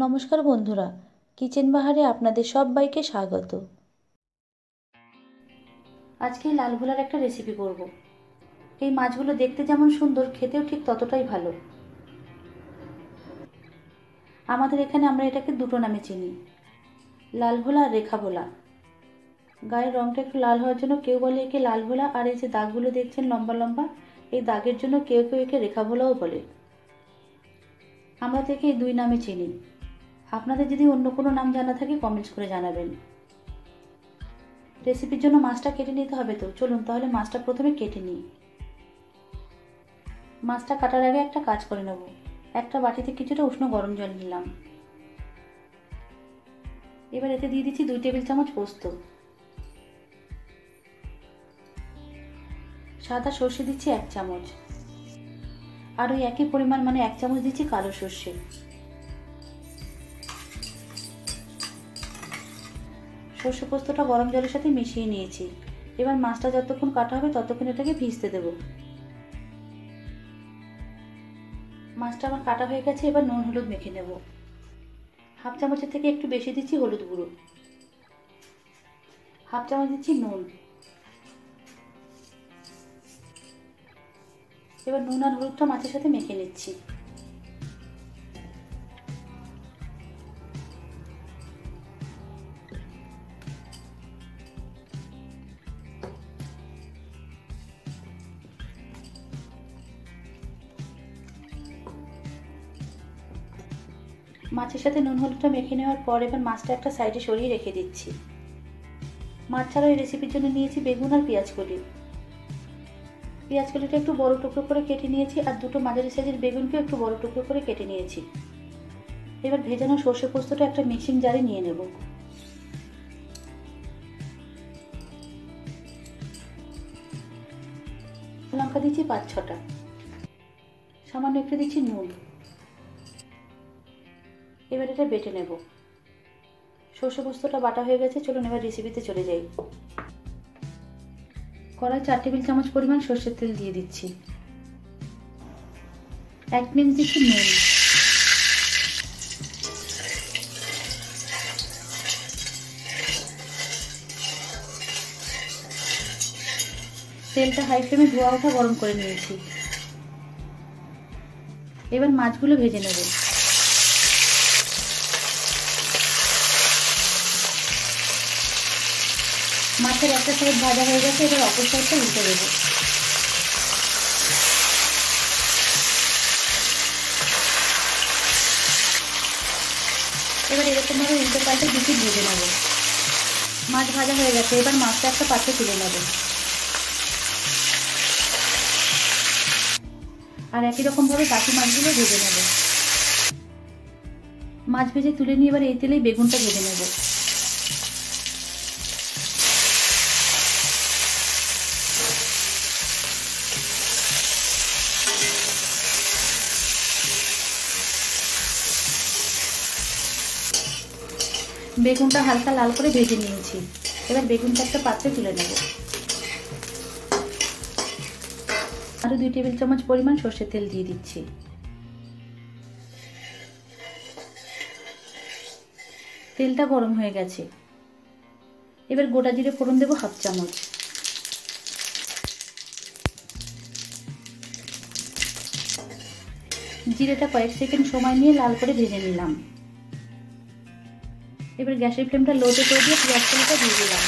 নমস্কার বন্ধুরা, কিচেন বাহারে আপনাদের সবাইকে স্বাগত। আজকে লাল ভোলার একটা রেসিপি করব। এই মাছগুলো দেখতে যেমন সুন্দর, খেতেও ঠিক ততটাই ভালো। আমাদের এখানে আমরা এটাকে দুটো নামে চিনি, লাল ভোলা আর রেখা ভোলা। গায়ের রঙটা একটু লাল হওয়ার জন্য কেউ বলে একে লাল ভোলা, আর এই যে দাগগুলো দেখছেন লম্বা লম্বা, এই দাগের জন্য কেউ কেউ একে রেখা ভোলাও বলে। আমরা তো একে এই দুই নামে চিনি। আপনাদের যদি অন্য কোনো নাম জানা থাকে কমেন্টস করে জানাবেন। রেসিপির জন্য মাছটা কেটে নিতে হবে, তো চলুন তাহলে মাছটা প্রথমে কেটে নিই। মাছটা কাটার আগে একটা কাজ করে নেব। একটা বাটিতে কিছুটা উষ্ণ গরম জল নিলাম। এবার এতে দিয়ে দিচ্ছি 2 টেবিল চামচ পোস্ত। সাদা সর্ষে দিচ্ছি 1 চামচ, আর ওই একই পরিমাণ মানে 1 চামচ দিচ্ছি কালো সর্ষে। সর্ষে পোস্তটা গরম জলের সাথে মিশিয়ে নিয়েছি। এবার মাছটা যতক্ষণ কাটা হবে ততক্ষণ এটাকে ভিজতে দেব। মাছটা আমার কাটা হয়ে গেছে, এবার নুন হলুদ মেখে নেব। 1/2 চামচের থেকে একটু বেশি দিচ্ছি হলুদ গুঁড়ো, 1/2 চামচ দিচ্ছি নুন। এবার নুন আর হলুদটা মাছের সাথে মেখে নিচ্ছি। মাছের সাথে নুন হলুদটা মেখে নেওয়ার পর এবার মাছটা একটা সাইডে সরিয়ে রেখে দিচ্ছি। মাছ ছাড়া এই রেসিপির জন্য নিয়েছি বেগুন আর পেঁয়াজ কলি। পেঁয়াজ কলিটা একটু বড় টুকরো করে কেটে নিয়েছি, আর দুটো মাঝারি সাইজের বেগুনকে একটু বড় টুকরো করে কেটে নিয়েছি। এবার ভেজানো সর্ষে পোস্তটা একটা মিক্সিং জারে নিয়ে নেব। লঙ্কা দিচ্ছি 5-6টা, সামান্য একটু দিচ্ছি নুন। এবার এটা বেটে নেব। সর্ষে পোস্তটা বাটা হয়ে গেছে, চলুন এবার রেসিপিতে চলে যাই। কড়াই 4 টেবিল চামচ পরিমাণ সর্ষের তেল দিয়ে দিচ্ছি। 1 পিঞ্চ দিচ্ছি নুন। তেলটা হাই ফ্লেমে ধোয়া ওঠা গরম করে নিয়েছি। এবার মাছগুলো ভেজে নেব। মাছের একটা সাইড ভাজা হয়ে গেছে, এবার অপর সাইডটা উল্টে দেব। এবার এরকম ভাবে উল্টে পাল্টে দিকে ভেজে নেব। মাছ ভাজা হয়ে গেছে, এবার মাছটা একটা পাত্রে তুলে নেব। আর একই রকম ভাবে বাকি মাছগুলো ভেজে নেব। মাছ ভেজে তুলে নিয়ে এবার এই তেলেই বেগুনটা ভেজে নেব। বেগুনটা হালকা লাল করে ভেজে নিয়েছি। এবার বেগুনটা একটা পাত্রে তুলে নেব। আরো 2 টেবিল চামচ পরিমাণ সর্ষের তেল দিয়ে দিচ্ছি। তেলটা গরম হয়ে গেছে, এবার গোটা জিরে ফোড়ন দেব 1/2 চামচ। জিরেটা কয়েক সেকেন্ড সময় নিয়ে লাল করে ভেজে নিলাম। এবার গ্যাসের ফ্লেমটা লোতে করে দিয়ে পেঁয়াজ কলিটা দিয়ে দিলাম।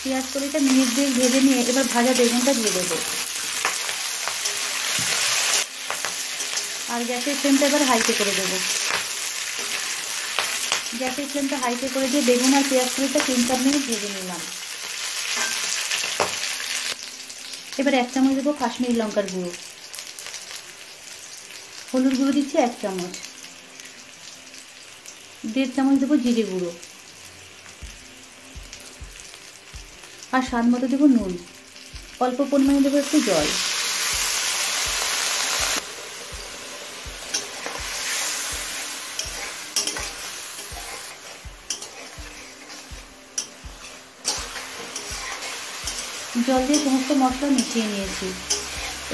পেঁয়াজ কলিটা মিনিট 2 ভেজে নিয়ে এবার ভাজা বেগুনটা দিয়ে দেবো। আর গ্যাসের ফ্লেমটা এবার হাইতে করে দেবো। গ্যাসের ফ্লেমটা হাইতে করে দিয়ে বেগুন আর পেঁয়াজ কলিটা 3-4 মিনিট ভেজে নিলাম। এবার 1 চামচ দেবো কাশ্মীরি লঙ্কার গুঁড়ো। হলুদ গুঁড়ো দিচ্ছি 1 চামচ। 1.5 চামচ দেবো জিরে গুঁড়ো। আর স্বাদ মতো দেবো নুন। অল্প পরিমাণে দেবো একটু জল। জল দিয়ে সমস্ত মশলা মিশিয়ে নিয়েছি।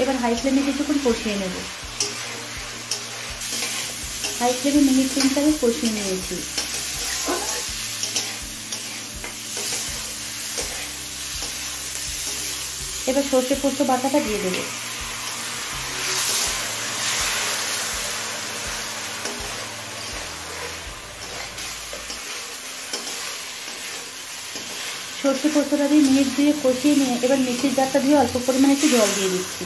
এবার হাই ফ্লেমে কিছুক্ষণ কষিয়ে নেব। হাই ফ্লেমে মিনিট 3-4 কষিয়ে নিয়েছি। এবার সর্ষে পোস্ত বাটাটা দিয়ে দেবো। সর্ষে পোস্তটা দিয়ে মিনিট 2 কষিয়ে নিয়ে এবার মিক্সির জারটা দিয়ে অল্প পরিমাণে একটু জল দিয়ে দিচ্ছি।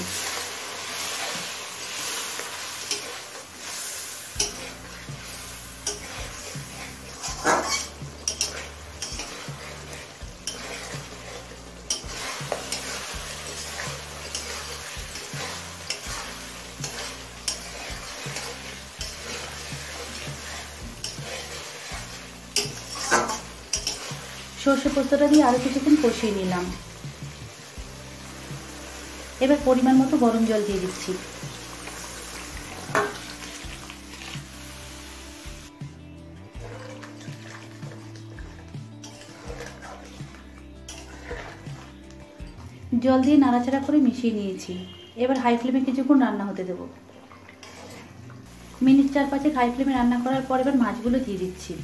সর্ষে পোস্তটা দিয়ে আরও কিছুক্ষণ কষিয়ে নিলাম। এবার পরিমাণ মতো গরম জল দিয়ে দিচ্ছি। জল দিয়ে নাড়াচাড়া করে মিশিয়ে নিয়েছি। এবার হাই ফ্লেমে কিছুক্ষণ রান্না হতে দেবো। মিনিট 4-5 হাই ফ্লেমে রান্না করার পর এবার মাছগুলো দিয়ে দিচ্ছি।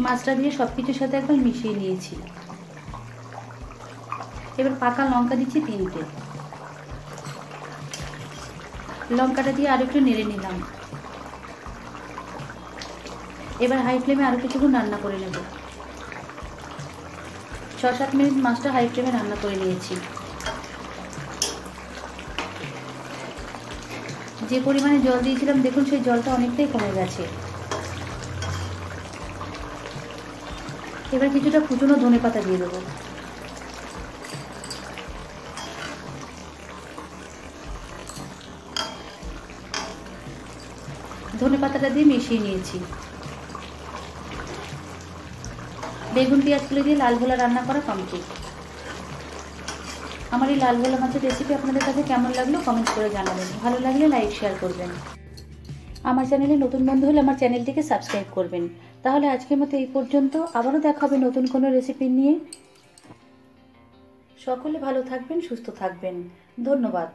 মাছটা দিয়ে সব কিছুর সাথে একবার মিশিয়ে নিয়েছি। এবার পাকা লঙ্কা দিচ্ছি 3টে। লঙ্কাটা দিয়ে আরো একটু নেড়ে নিলাম। এবার হাই ফ্লেমে আরো কিছুক্ষণ রান্না করে নেব। 6-7 মিনিট মাছটা হাই ফ্লেমে রান্না করে নিয়েছি। যে পরিমাণে জল দিয়েছিলাম দেখুন সেই জলটা অনেকটাই কমে গেছে। এবার কিছুটা কুচনো ধনেপাতা দিয়ে দেবো। ধনেপাতাটা দিয়ে মিশিয়ে নিয়েছি। বেগুন পেঁয়াজগুলো দিয়ে লাল ভোলা রান্না করা কমপ্লিট। আমার এই লাল ভোলা মাছের রেসিপি আপনাদের কাছে কেমন লাগলো কমেন্ট করে জানাবেন। ভালো লাগলে লাইক শেয়ার করবেন। আমার চ্যানেলে নতুন বন্ধু হলে আমার চ্যানেলটিকে সাবস্ক্রাইব করবেন। তাহলে আজকের মতো এই পর্যন্ত। আবারও দেখা হবে নতুন কোনো রেসিপি নিয়ে। সকলে ভালো থাকবেন, সুস্থ থাকবেন। ধন্যবাদ।